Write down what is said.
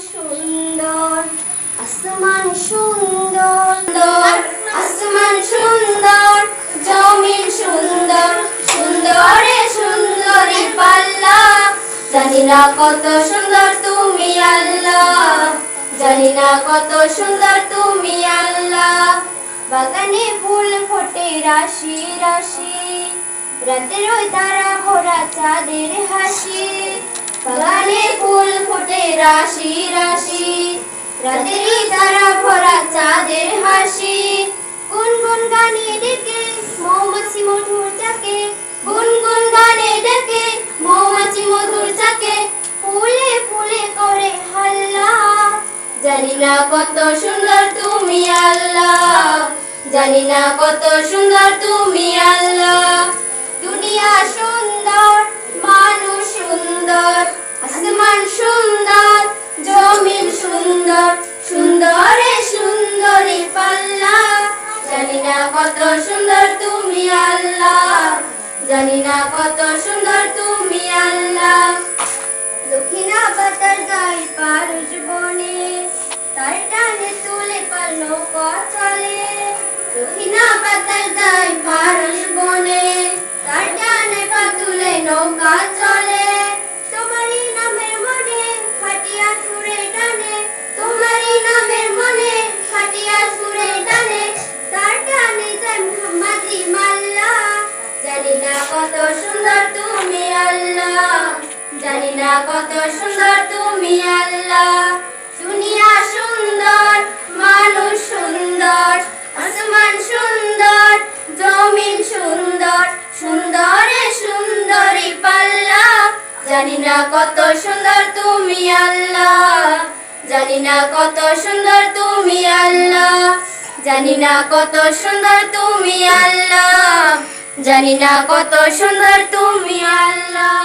সুন্দর আসমান সুন্দর আসমান সুন্দর জমিন সুন্দর সুন্দরে সুন্দরী পাল্লা জানি না কত সুন্দর তুমি আল্লাহ জানি না কত সুন্দর তুমি আল্লাহ বাগানে ফুল ফোটে রাশি রাশি রাতের ওই তারা ভরা চাঁদের হাসি বাগানে ফুল ফোটে রাশি রাশি রাতের ওই তারা ভরা চাঁদের হাসি গুনগুন গানে ডেকে মৌমাছি মধুর চাকে গুনগুন গানে ডেকে মৌমাছি মধুর চাকে ফুলে ফুলে করে হাল্লা জানি না কত সুন্দর তুমি আল্লাহ জানি না কত সুন্দর তুমি আল্লাহ দুনিয়া সুন্দর মানুষ সুন্দর আসমান সুন্দর জমিন সুন্দর সুন্দরে সুন্দরী পাল্লা জানি না কত সুন্দর তুমি আল্লাহ জানি না কত সুন্দর তুমি আল্লাহ দক্ষিণা পাতার গায়ে পারুষ বনে তার টানে তুলে পার নৌকা চলে দক্ষিণা পাতার গায়ে পারুষ বনে তার টানে পা তুলে নৌকা চলে তোমারই নামের মনে খাটিয়া সুরে টানে তোমারই নামের মনে খাটিয়া সুরে টানে তার টানে যায় মুহাম্মাদি মাল্লা জানি না কত সুন্দর তুমি আল্লাহ জানি না কত সুন্দর তুমি আল্লাহ দুনিয়া সুন্দর মানুষ সুন্দর আসমান সুন্দর জমিন সুন্দর সুন্দরে সুন্দরী পাল্লা জানি না কত সুন্দর তুমি আল্লাহ জানি না কত সুন্দর তুমি আল্লাহ জানি না কত সুন্দর তুমি আল্লাহ জানি না কত সুন্দর তুমি আল্লাহ।